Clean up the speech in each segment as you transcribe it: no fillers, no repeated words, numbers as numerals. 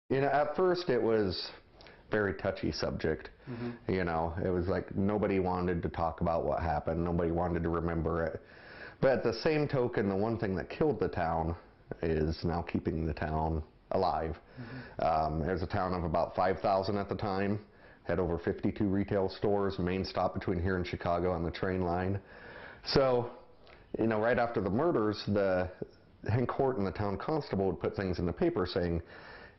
You know, at first it was very touchy subject. You know, it was like nobody wanted to talk about what happened. Nobody wanted to remember it. But at the same token, the one thing that killed the town is now keeping the town alive. There's a town of about 5,000 at the time, had over 52 retail stores, main stop between here and Chicago on the train line. So, you know, right after the murders, the Hank Horton, the town constable, would put things in the paper saying,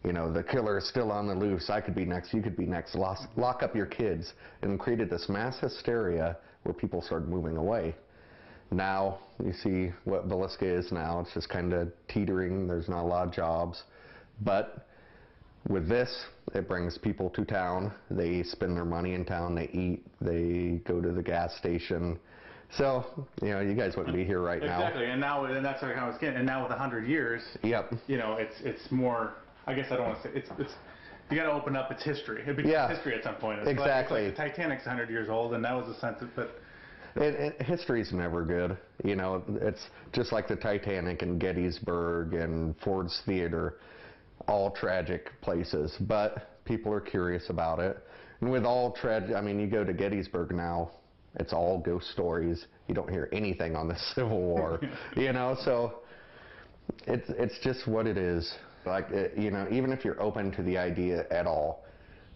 you know, the killer is still on the loose, I could be next, you could be next, lock up your kids, and created this mass hysteria where people started moving away. Now, you see what Villisca is now. It's just kind of teetering. There's not a lot of jobs. But with this, it brings people to town. They spend their money in town. They eat. They go to the gas station. So, you know, you guys wouldn't be here right now. Exactly. And now, and that's what I was getting. And now with 100 years, yep. You know, it's more, I guess I don't want to say, it's you got to open up its history. It becomes history at some point. It's exactly. Like the Titanic's 100 years old, and that was a sense of, but history's never good. You know, it's just like the Titanic and Gettysburg and Ford's Theater, all tragic places, but people are curious about it. And with all I mean, you go to Gettysburg now, it's all ghost stories. You don't hear anything on the Civil War, you know, so it's just what it is. Like, you know, even if you're open to the idea at all,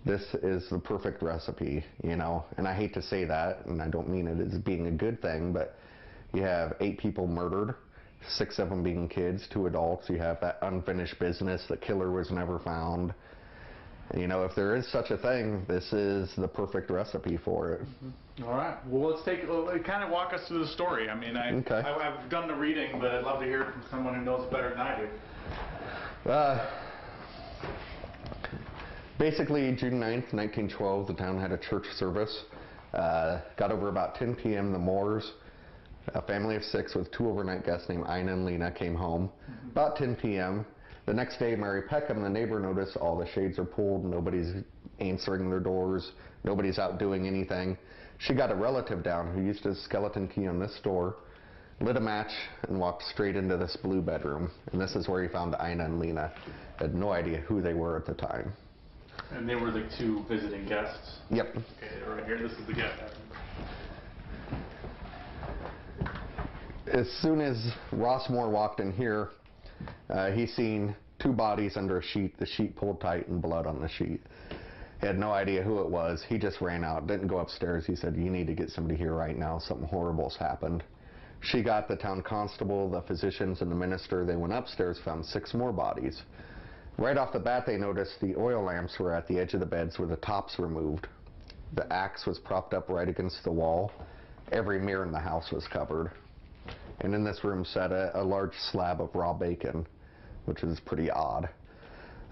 this is the perfect recipe, you know, and I hate to say that, and I don't mean it as being a good thing, but you have 8 people murdered, 6 of them being kids, 2 adults. You have that unfinished business. The killer was never found. You know, if there is such a thing, this is the perfect recipe for it. All right. Well, let's kind of walk us through the story. I mean, I've done the reading, but I'd love to hear it from someone who knows better than I do. Basically, June 9th, 1912, the town had a church service. Got over about 10 p.m. the Moores, a family of 6 with 2 overnight guests named Ina and Lena, came home. About 10 p.m. The next day, Mary Peckham, the neighbor, noticed all the shades are pulled, nobody's answering their doors, nobody's out doing anything. She got a relative down who used his skeleton key on this door, lit a match, and walked straight into this blue bedroom. And this is where he found Ina and Lena. Had no idea who they were at the time. And they were the 2 visiting guests? Yep. Okay, they're right here. This is the guest. As soon as Ross Moore walked in here, he seen 2 bodies under a sheet, the sheet pulled tight and blood on the sheet. He had no idea who it was. He just ran out, didn't go upstairs. He said, you need to get somebody here right now. Something horrible's happened. She got the town constable, the physicians, and the minister. They went upstairs, found 6 more bodies. Right off the bat, they noticed the oil lamps were at the edge of the beds with the tops removed. The axe was propped up right against the wall. Every mirror in the house was covered. And in this room sat a large slab of raw bacon, which is pretty odd.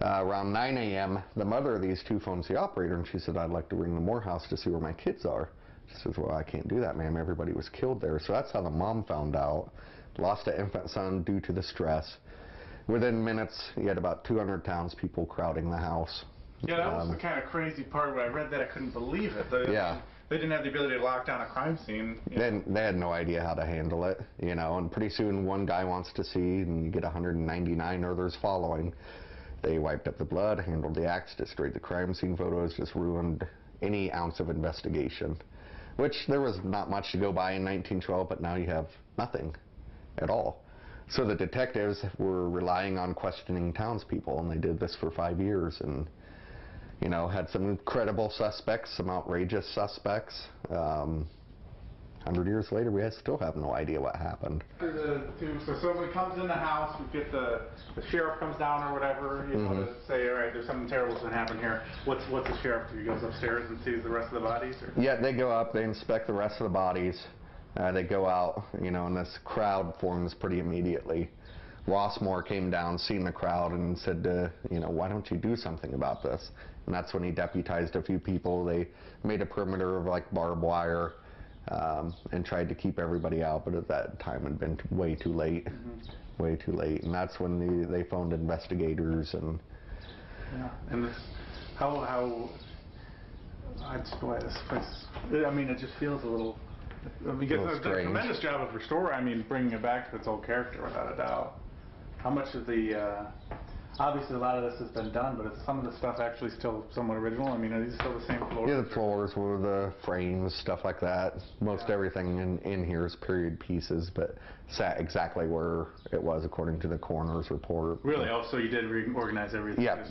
Around 9 a.m., the mother of these 2 phones the operator, and she said, I'd like to ring the Moore house to see where my kids are. She says, well, I can't do that, ma'am. Everybody was killed there. So that's how the mom found out. Lost an infant son due to the stress. Within minutes, you had about 200 townspeople crowding the house. Yeah, that was the kind of crazy part. When I read that, I couldn't believe it. They didn't have the ability to lock down a crime scene. They had no idea how to handle it, you know, and pretty soon one guy wants to see, and you get 199 others following. They wiped up the blood, handled the axe, destroyed the crime scene photos, just ruined any ounce of investigation. Which there was not much to go by in 1912, but now you have nothing at all. So the detectives were relying on questioning townspeople, and they did this for 5 years, and, you know, had some credible suspects, some outrageous suspects. 100 years later, we still have no idea what happened. So somebody comes in the house, we get the sheriff comes down or whatever, you know, to say, all right, there's something terrible's going to happen here. What's the sheriff do? He goes upstairs and sees the rest of the bodies? Or? Yeah, they go up, they inspect the rest of the bodies. They go out, you know, and this crowd forms pretty immediately. Ross Moore came down, seen the crowd, and said, you know, why don't you do something about this? And that's when he deputized a few people. They made a perimeter of like barbed wire and tried to keep everybody out, but at that time it had been way too late. Way too late. And that's when they phoned investigators. And yeah, and this, how I'd destroy this place. I mean, it just feels a little. Because they've done a tremendous job of restoring, I mean, bringing it back to its old character, without a doubt. How much of the obviously a lot of this has been done, but is some of the stuff actually still somewhat original? I mean, are these still the same floors? Yeah, the floors were the frames, stuff like that. Most everything in here is period pieces, but sat exactly where it was according to the coroner's report. Really? Oh, so you did reorganize everything? Yep.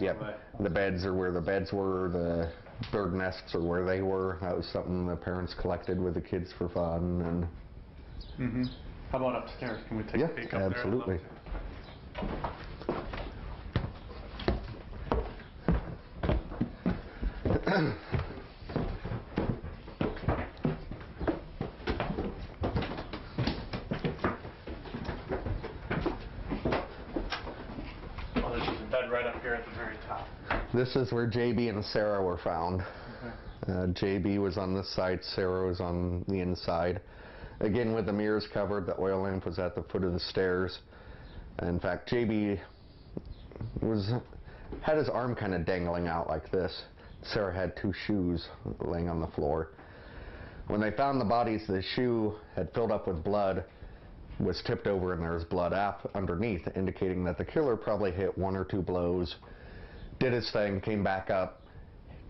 The beds are where the beds were. The bird nests are where they were. That was something the parents collected with the kids for fun. And how about upstairs? Can we take a peek up absolutely. there? Oh, there's a bed right up here at the very top. This is where JB and Sarah were found. JB was on this side, Sarah was on the inside. Again, with the mirrors covered, the oil lamp was at the foot of the stairs. In fact, JB had his arm kind of dangling out like this. Sarah had 2 shoes laying on the floor. When they found the bodies, the shoe had filled up with blood, was tipped over, and there was blood underneath, indicating that the killer probably hit 1 or 2 blows, did his thing, came back up,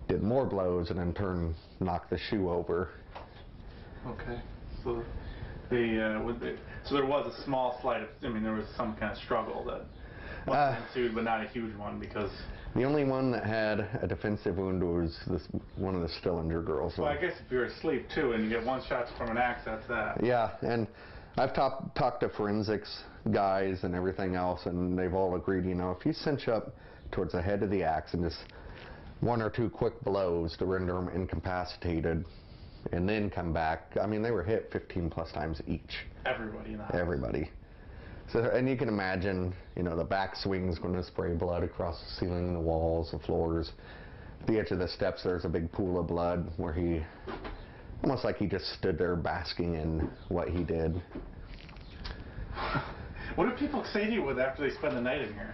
did more blows, and in turn knocked the shoe over. Okay. So so there was a small slight of, I mean, there was some kind of struggle that must have ensued, but not a huge one, because... The only one that had a defensive wound was one of the Stillinger girls. Well, I guess if you're asleep, too, and you get 1 shot from an axe, that's that. Yeah, and I've talked to forensics guys and everything else, and they've all agreed, you know, if you cinch up towards the head of the axe and just 1 or 2 quick blows to render them incapacitated, and then come back, I mean, they were hit 15 plus times each. Everybody in the house. Everybody. So, and you can imagine, you know, the back swing's going to spray blood across the ceiling, the walls, the floors. At the edge of the steps, there's a big pool of blood where he, almost like he just stood there basking in what he did. What do people say to you after they spend the night in here?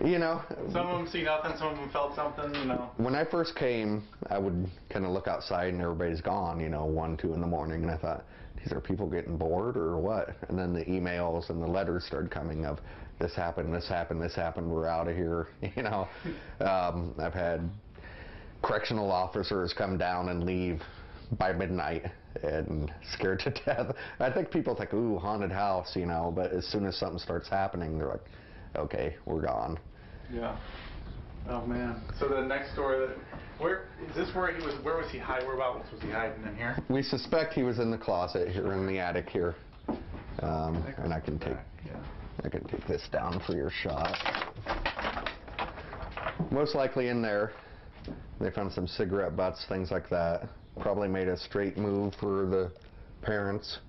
You know, some of them see nothing, some of them felt something, you know. When I first came, I would kind of look outside and everybody's gone, you know, 1, 2 in the morning, and I thought, these are people getting bored or what? And then the emails and the letters started coming of, this happened, this happened, this happened, we're out of here, you know. I've had correctional officers come down and leave by midnight and scared to death. I think people think, ooh, haunted house, you know, but as soon as something starts happening, they're like, okay, we're gone. Yeah. Oh man. So the next story, where is this? Where he was? Where was he hiding? Whereabouts was he hiding in here? We suspect he was in the closet here, in the attic here. And I can take this down for your shot. Most likely in there. They found some cigarette butts, things like that. Probably made a straight move for the parents.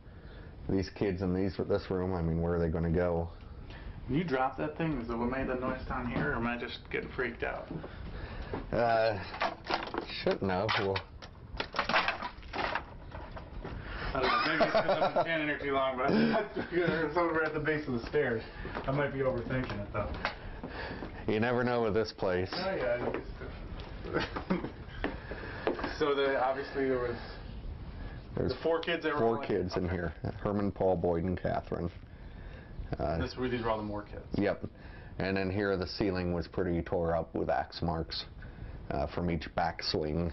These kids in this room. I mean, where are they going to go? When you dropped that thing, is it what made the noise down here, or am I just getting freaked out? Shouldn't know. Well, I don't know. Maybe it's because I've been standing here too long, but it's over at the base of the stairs. I might be overthinking it, though. You never know with this place. Oh, yeah. So obviously there was... There's 4 kids that were... 4 kids in here. Herman, Paul, Boyd, and Catherine. These are all the more kids. Yep. And then here the ceiling was pretty tore up with axe marks from each back swing.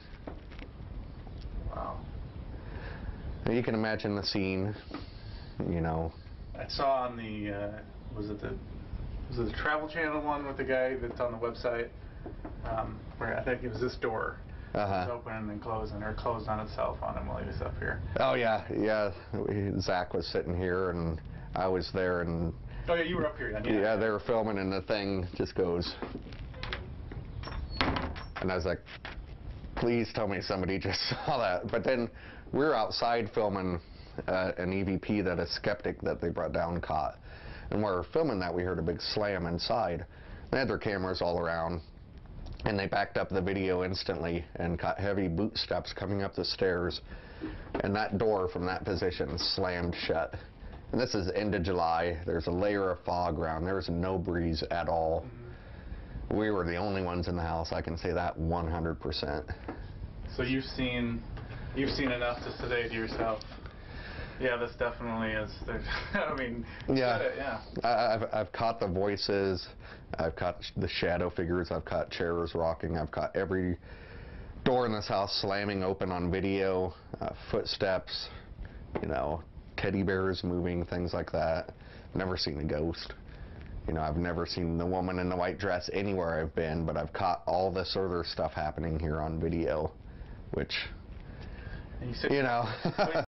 Wow. You can imagine the scene, you know. I saw on the, was it the Travel Channel one with the guy that's on the website, where I think it was this door. It was open and closing, or closed on itself on him while he was up here. Oh yeah. Zach was sitting here and I was there, and oh yeah, you were up here then. Yeah, they were filming and the thing just goes, and I was like, please tell me somebody just saw that. But then we were outside filming an EVP that a skeptic that they brought down caught, and while we were filming that, we heard a big slam inside. They had their cameras all around, and they backed up the video instantly and caught heavy boot steps coming up the stairs, and that door from that position slammed shut. And this is end of July. There's a layer of fog around. There was no breeze at all. Mm-hmm. We were the only ones in the house. I can say that 100%. So you've seen enough to say to yourself, yeah, this definitely is. I mean, yeah. I've caught the voices. I've caught the shadow figures, I've caught chairs rocking, I've caught every door in this house slamming open on video, footsteps, you know, teddy bears moving, things like that. Never seen a ghost. You know, I've never seen the woman in the white dress anywhere I've been, but I've caught all this other stuff happening here on video, which, you know.